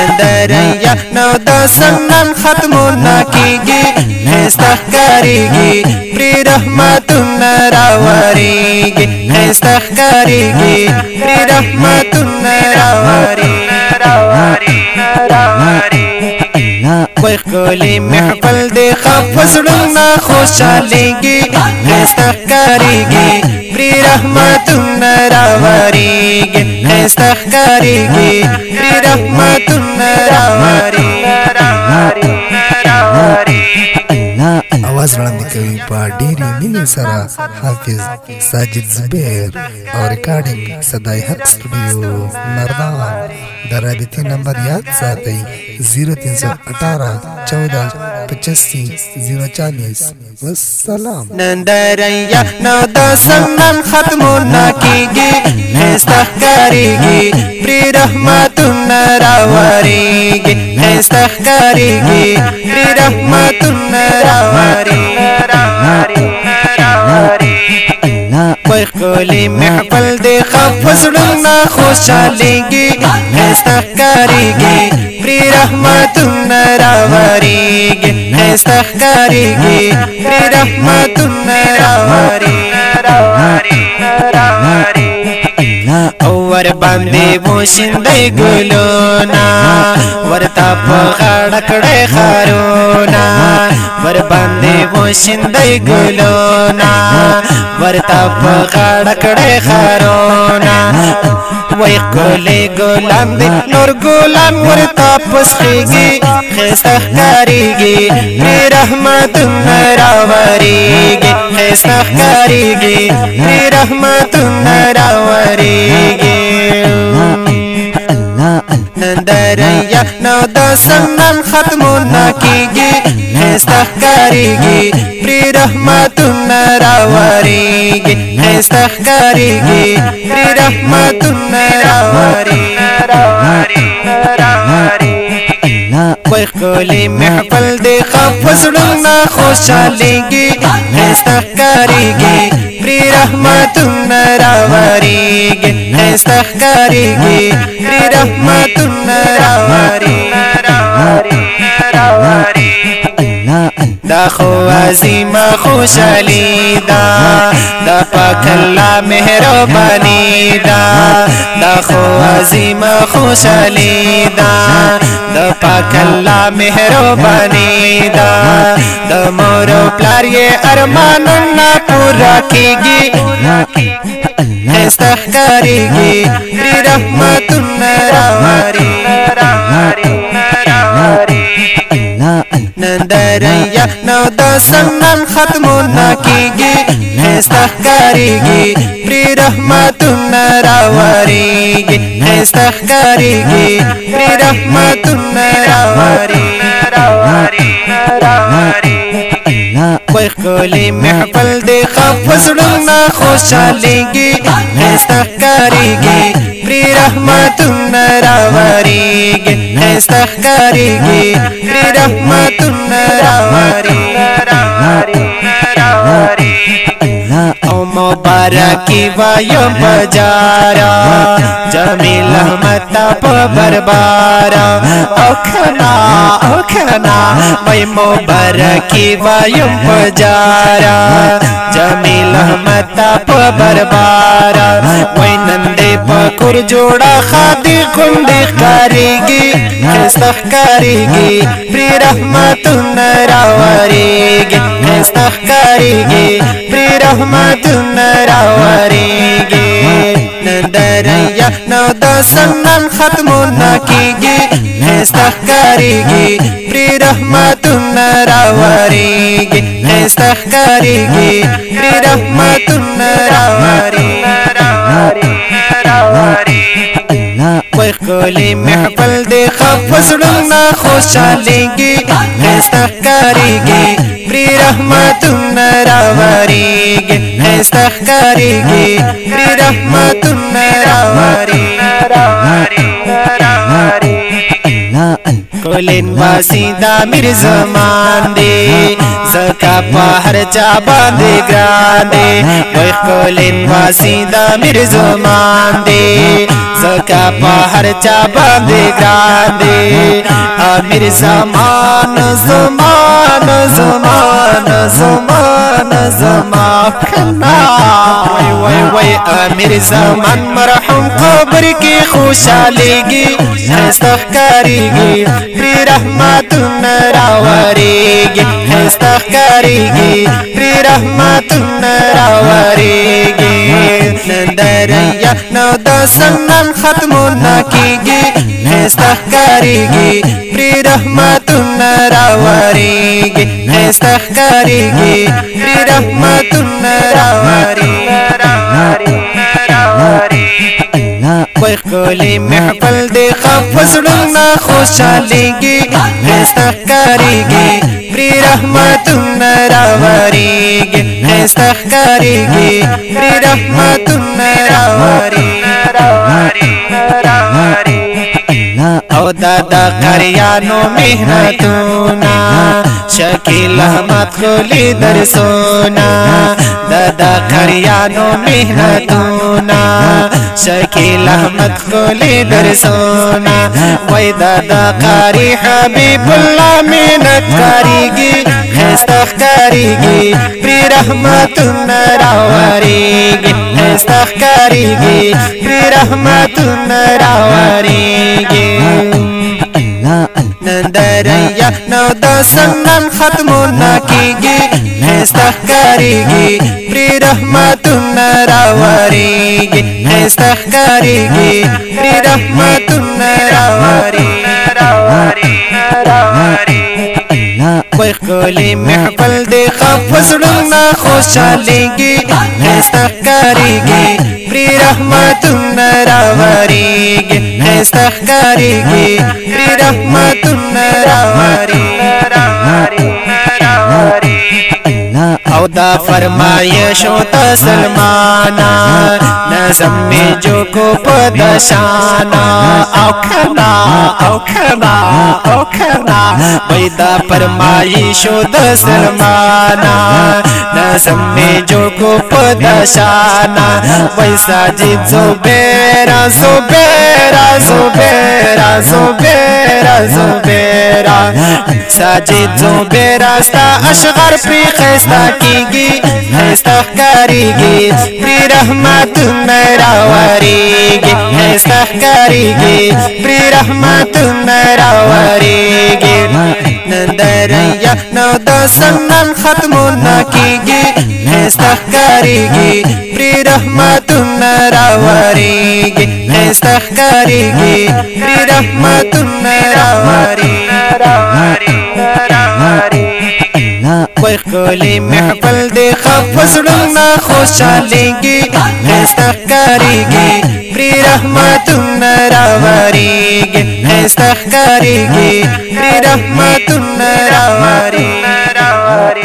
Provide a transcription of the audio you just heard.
दरिया नौ दसनन खत्म न कीगी इस्तखकारीगी प्री रहमतुन रावरीगी इस्तखकारीगी प्री रहमतुन रावरी कोई कोली महफल देखा फसलुना खुशालीगी इस्तखकारीगी प्री रहमतुन रावरीगी इस्तखकारीगी प्री रहमतुन रावरी। आवाज वड़ाने कवि पाडीरी मिनी सरा हाफिज साजिद जुबैर और रिकॉर्डिंग सदाई हक स्टूडियो नरदान। दराबिती नंबर याद साथी 0318 14 85 040। वस्सलाम। नंदरिया नौ दसनन खत्म न कीगी इस्तखकारीगी प्री रहमतुन रावरीगी इस्तखकारीगी प्री रहमतुन रावरी। कोई कोली महफल देखा फसलुना खुशालीगी इस्तखकारीगी प्री रहमतुन रावरीगी इस्तखकारीगी प्री रहमतुन रावरी। और बंदे मोशिंदे गुलोना वरता पगड़कड़े खारोना वर बंदे मोशिंदे गुलोना वरता पगड़कड़े खारोना वही कोले गुलाम दे नूर गुलाम वरता पसखीगी इस्तखकारीगी प्री रहमतुन रावरीगी इस्तखकारीगी प्री रहमतुन रावरी। नंदरिया नौ दसनन खत्म न कीगी इस्तखकारीगी प्री रहमतुन रावरीगी इस्तखकारीगी प्री रहमतुन रावरी। कोई कोली महफल देखा फसलुना खुशालीगी इस्तखकारीगी प्री रहमतुन रावरीगी इस्तखकारीगी प्री रहमतुन रावरी। دا خو عظیمه خوشحالی دا دا پاک الله مهربانی دا دا خو عظیمه خوشحالی دا دا پاک الله مهربانی دا دا مور و پلار یہ ارمانونه پورا کیږي इस्तखकारीगी प्री रहमतुन रावरी। नंदरिया नौ दसनन खत्म न कीगी इस्तखकारीगी प्री रहमतुन रावरीगी इस्तखकारीगी प्री रहमतुन रावरी। कोई कोली महफल देखा फसलुना खुशालीगी इस्तखकारीगी प्री रहमतुन रावरीगी इस्तखकारीगी प्री रहमतुन रावरी। ओ मुबारकी वायो बजारा जमील मता बरबारा ओखना ओखना वही मुबारकी वायो बजारा जमील मता बरबारा वही नंदे पकुर जोड़ा खादी गुंडी कारीगी इस्तखकारीगी प्री रहमतुन रावरीगी इस्तखकारीगी प्री रहमतुन रावरीगी। नंदरिया नौ दसनन खत्म न कीगी इस्तखकारीगी प्री रहमतुन रावरीगी इस्तखकारीगी प्री रहमतुन रावरी। कोई कोली महफल देखा फसलुना खुशालीगी इस्तखकारीगी प्री रहमतुन रावरीगी इस्तखकारीगी प्री रहमतुन रावरी। خولین باسی دا میر زمان دی زکا پا هر چا باندې ګران دی وای خولین باسی دا میر زمان دی زکا پا هر چا باندې ګران دی امیر زمان زمان زمان زمان زمان وای وای وای امیر زمان مرحوم قبر کی خوشالېږي استخکاریږي پری رحمتونه راوړيږي استخکاریږي پری رحمتونه راوړيږي نندریا نو د سنن ختمونه کیږي استخکاریږي پری رحمتونه راوړيږي استخکاریږي پری رحمتونه راوړيږي وای خولي محفل دی خفزړونه خوشالېږي استخکاریږي پری رحمتونه راوړيږي استخکاریږي پری رحمتونه راوړيږي او دادا قریانو مهنتونا شکیل احمد خلی درسونا دادا قریانو مهنتونا شکیل احمد خلی درسونا وای دادا قاری حبیب الله منت کاریگی استخکاریگی پری رحمتنا راوریگی استخکاریگی پری رحمتنا راوریگی نندریا نو د سنن ختمونه کیږي استخکاریږي پری رحمتونه راوړيږي استخکاریږي پری رحمتونه راوړيږي وای خولي محفل دی خفزړونه خوشالېږي استخکاریږي پری رحمتونه راوړيږي استخکاریږي پری رحمتونه راوړيږي او دا فرمایشو تا سلمانا نظم میں جو کو پدشانا او کنا او کنا او کنا وای دا فرمایشو تا سلمانا نظم میں جو کو پدشانا وای ساجد زبیرا زبیرا زبیرا زبیرا زبیرا ساجد زبیرا ستا اشغر پی خستا کیږي استخکاریږي پری رحمتونه راوړيږي استخکاریږي پری رحمتونه راوړيږي نندریا نو د سنن ختمونه کیږي استخکاریږي پری رحمتونه راوړيږي استخکاریږي پری رحمتونه راوړيږي وای خولي محفل دی خفزړونه خوشالېږي استخکاریږي پری رحمتونه راوړيږي استخکاریږي پری رحمتونه راوړيږي